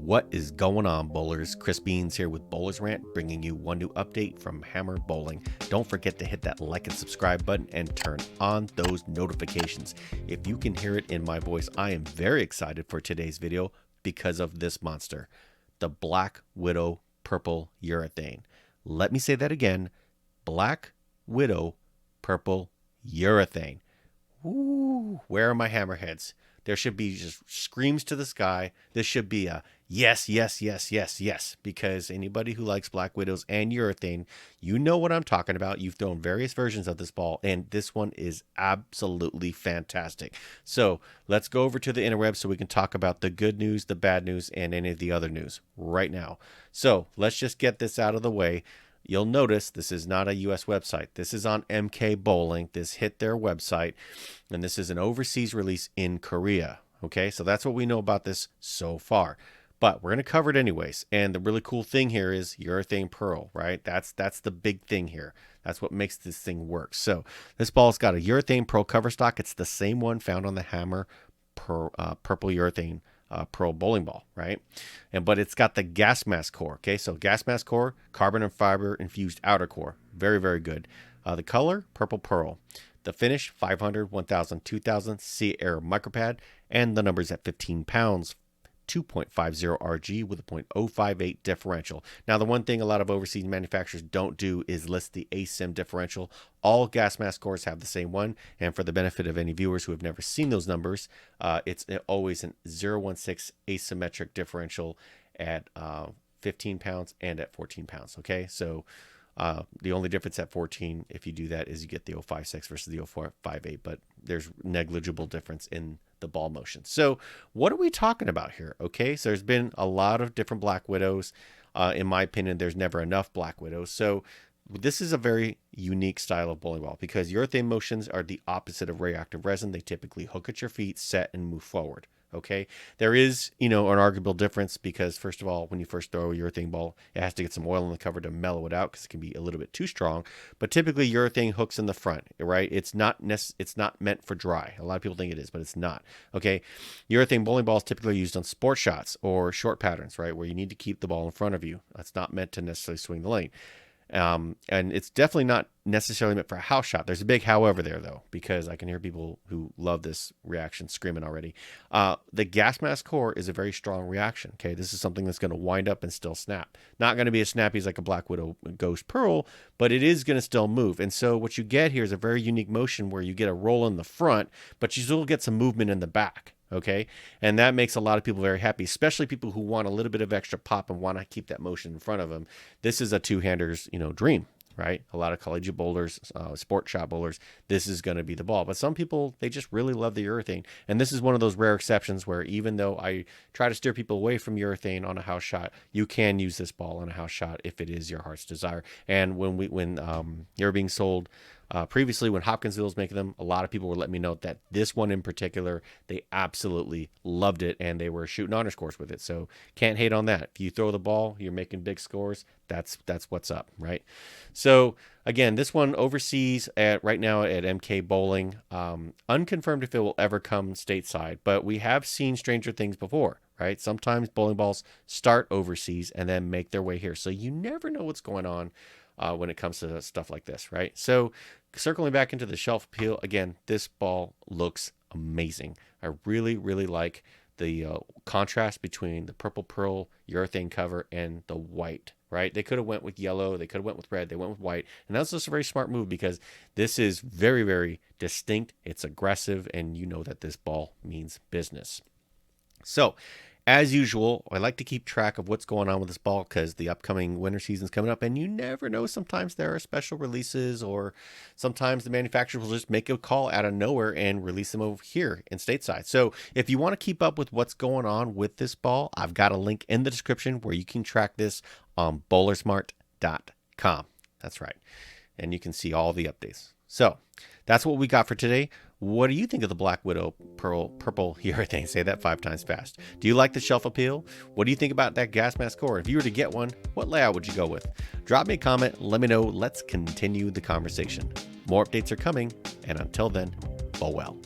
What is going on, bowlers? Chris Beans here with Bowlers Rant, bringing you one new update from Hammer Bowling. Don't forget to hit that like and subscribe button and turn on those notifications. If you can hear it in my voice, I am very excited for today's video because of this monster, the Black Widow Purple Urethane. Let me say that again, Black Widow Purple Urethane. Ooh, where are my hammerheads? There should be just screams to the sky. This should be a yes, yes, yes, yes, yes, because anybody who likes Black Widows and urethane, you know what I'm talking about. You've thrown various versions of this ball, and this one is absolutely fantastic. So let's go over to the interwebs so we can talk about the good news, the bad news, and any of the other news right now. So let's just get this out of the way. You'll notice this is not a US website. This is on MK Bowling. This hit their website, and this is an overseas release in Korea. Okay, so that's what we know about this so far. But we're going to cover it anyways. And the really cool thing here is urethane pearl, right? That's the big thing here. That's what makes this thing work. So this ball's got a urethane pearl cover stock. It's the same one found on the Hammer purple urethane pearl bowling ball, right? But it's got the gas mask core. Okay, so gas mask core, carbon and fiber infused outer core, very, very good. The color, purple pearl. The finish, 500, 1000, 2000 C air micropad, and the numbers at 15 pounds, 2.50 RG with a 0.058 differential. Now, the one thing a lot of overseas manufacturers don't do is list the ASIM differential. All gas mask cores have the same one, and for the benefit of any viewers who have never seen those numbers, it's always an 0.16 asymmetric differential at 15 pounds and at 14 pounds. Okay, so the only difference at 14, if you do that, is you get the 0.56 versus the 0.58, but there's negligible difference in the ball motion. So what are we talking about here? Okay, so there's been a lot of different Black Widows. In my opinion, there's never enough Black Widows. So this is a very unique style of bowling ball because urethane motions are the opposite of reactive resin. They typically hook at your feet, set, and move forward. Okay, there is, an arguable difference because, first of all, when you first throw a urethane ball, it has to get some oil in the cover to mellow it out because it can be a little bit too strong. But typically, urethane hooks in the front, right? It's not meant for dry. A lot of people think it is, but it's not. Okay, urethane bowling balls typically used on sport shots or short patterns, right, where you need to keep the ball in front of you. That's not meant to necessarily swing the lane. And it's definitely not necessarily meant for a house shot. There's a big however there, though, because I can hear people who love this reaction screaming already. The gas mask core is a very strong reaction. Okay, this is something that's going to wind up and still snap. Not going to be as snappy as like a Black Widow Ghost Pearl, but it is going to still move. And so what you get here is a very unique motion where you get a roll in the front, but you still get some movement in the back. Okay, and that makes a lot of people very happy, especially people who want a little bit of extra pop and want to keep that motion in front of them. This is a two-hander's, dream, right? A lot of collegiate bowlers, sport shot bowlers, this is going to be the ball. But some people, they just really love the urethane, and this is one of those rare exceptions where even though I try to steer people away from urethane on a house shot, you can use this ball on a house shot if it is your heart's desire. And when you're being sold. Previously, when Hopkinsville was making them, a lot of people were letting me know that this one in particular, they absolutely loved it, and they were shooting honor scores with it. So can't hate on that. If you throw the ball, you're making big scores. That's what's up, right? So again, this one overseas right now at MK Bowling, unconfirmed if it will ever come stateside, but we have seen stranger things before. Right? Sometimes bowling balls start overseas and then make their way here. So you never know what's going on when it comes to stuff like this, right? So circling back into the shelf appeal, again, this ball looks amazing. I really, really like the contrast between the purple pearl urethane cover and the white, right? They could have went with yellow. They could have went with red. They went with white. And that's just a very smart move because this is very, very distinct. It's aggressive, and you know that this ball means business. So, as usual, I like to keep track of what's going on with this ball because the upcoming winter season is coming up, and you never know. Sometimes there are special releases, or sometimes the manufacturer will just make a call out of nowhere and release them over here in stateside. So if you want to keep up with what's going on with this ball, I've got a link in the description where you can track this on bowlersmart.com. That's right. And you can see all the updates. So that's what we got for today. What do you think of the Black Widow Purple Urethane? Say that 5 times fast. Do you like the shelf appeal? What do you think about that gas mask core? If you were to get one, what layout would you go with? Drop me a comment. Let me know. Let's continue the conversation. More updates are coming. And until then, bow well.